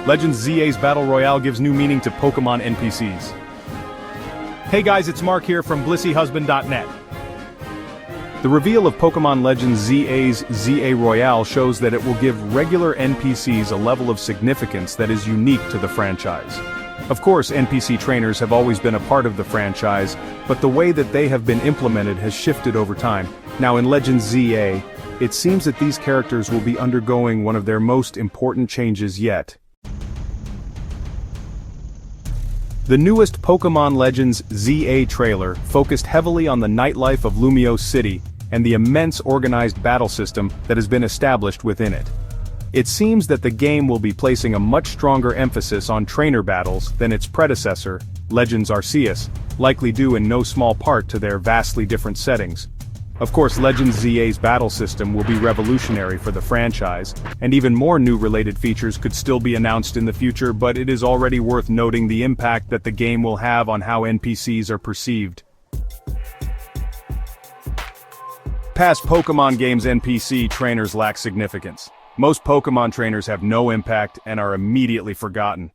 Legends ZA's Battle Royale gives new meaning to Pokemon NPCs. Hey guys, it's Mark here from BlissyHusband.net. The reveal of Pokemon Legends ZA's ZA Royale shows that it will give regular NPCs a level of significance that is unique to the franchise. Of course, NPC trainers have always been a part of the franchise, but the way that they have been implemented has shifted over time. Now in Legends ZA, it seems that these characters will be undergoing one of their most important changes yet. The newest Pokemon Legends ZA trailer focused heavily on the nightlife of Lumiose City and the immense organized battle system that has been established within it. It seems that the game will be placing a much stronger emphasis on trainer battles than its predecessor, Legends Arceus, likely due in no small part to their vastly different settings. Of course, Legends ZA's battle system will be revolutionary for the franchise, and even more new related features could still be announced in the future, but it is already worth noting the impact that the game will have on how NPCs are perceived. Past Pokemon games' NPC trainers lack significance. Most Pokemon trainers have no impact and are immediately forgotten.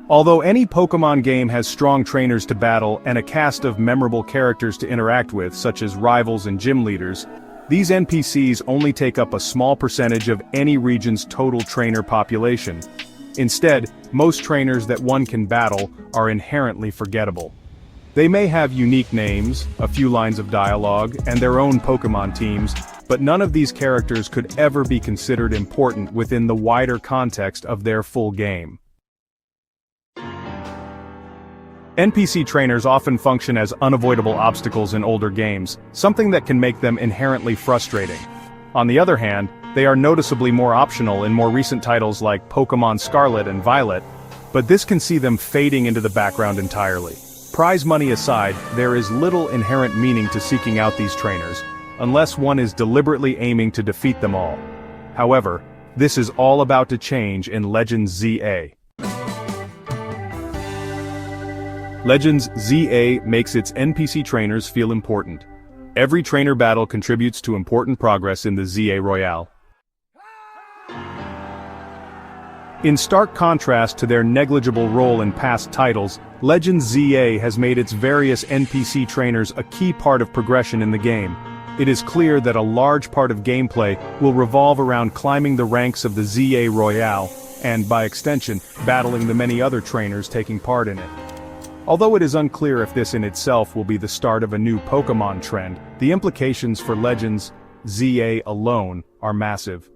Although any Pokemon game has strong trainers to battle and a cast of memorable characters to interact with, such as rivals and gym leaders, these NPCs only take up a small percentage of any region's total trainer population. Instead, most trainers that one can battle are inherently forgettable. They may have unique names, a few lines of dialogue, and their own Pokemon teams, but none of these characters could ever be considered important within the wider context of their full game. NPC trainers often function as unavoidable obstacles in older games, something that can make them inherently frustrating. On the other hand, they are noticeably more optional in more recent titles like Pokemon Scarlet and Violet, but this can see them fading into the background entirely. Prize money aside, there is little inherent meaning to seeking out these trainers, unless one is deliberately aiming to defeat them all. However, this is all about to change in Legends ZA. Legends ZA makes its NPC trainers feel important. Every trainer battle contributes to important progress in the ZA Royale. In stark contrast to their negligible role in past titles, Legends ZA has made its various NPC trainers a key part of progression in the game. It is clear that a large part of gameplay will revolve around climbing the ranks of the ZA Royale, and by extension, battling the many other trainers taking part in it. Although it is unclear if this in itself will be the start of a new Pokemon trend, the implications for Legends ZA alone are massive.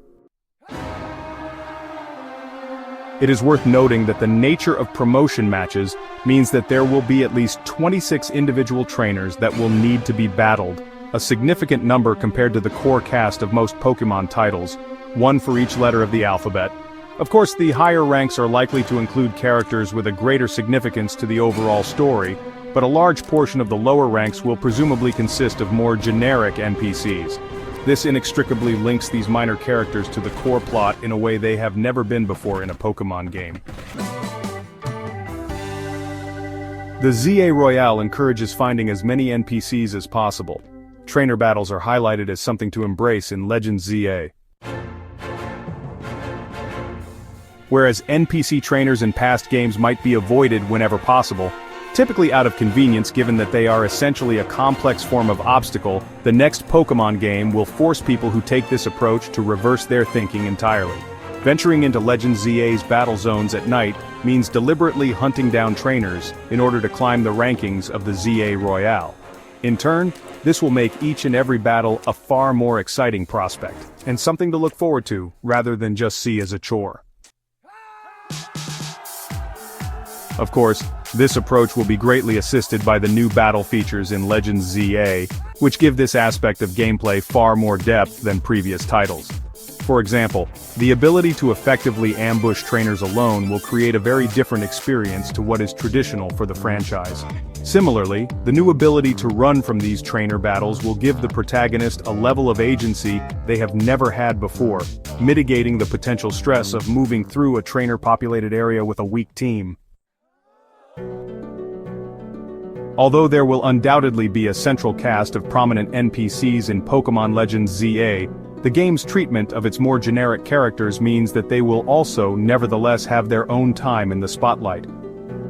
It is worth noting that the nature of promotion matches means that there will be at least 26 individual trainers that will need to be battled, a significant number compared to the core cast of most Pokemon titles, one for each letter of the alphabet. Of course, the higher ranks are likely to include characters with a greater significance to the overall story, but a large portion of the lower ranks will presumably consist of more generic NPCs. This inextricably links these minor characters to the core plot in a way they have never been before in a Pokemon game. The ZA Royale encourages finding as many NPCs as possible. Trainer battles are highlighted as something to embrace in Legends ZA. Whereas NPC trainers in past games might be avoided whenever possible, typically out of convenience given that they are essentially a complex form of obstacle, the next Pokemon game will force people who take this approach to reverse their thinking entirely. Venturing into Legends ZA's battle zones at night means deliberately hunting down trainers in order to climb the rankings of the ZA Royale. In turn, this will make each and every battle a far more exciting prospect, and something to look forward to, rather than just see as a chore. Of course, this approach will be greatly assisted by the new battle features in Legends ZA, which give this aspect of gameplay far more depth than previous titles. For example, the ability to effectively ambush trainers alone will create a very different experience to what is traditional for the franchise. Similarly, the new ability to run from these trainer battles will give the protagonist a level of agency they have never had before, mitigating the potential stress of moving through a trainer-populated area with a weak team. Although there will undoubtedly be a central cast of prominent NPCs in Pokemon Legends ZA, The game's treatment of its more generic characters means that they will also nevertheless have their own time in the spotlight.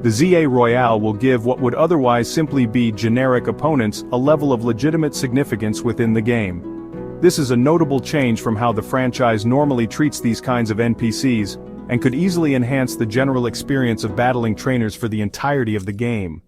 The ZA Royale will give what would otherwise simply be generic opponents a level of legitimate significance within the game. This is a notable change from how the franchise normally treats these kinds of NPCs, and could easily enhance the general experience of battling trainers for the entirety of the game.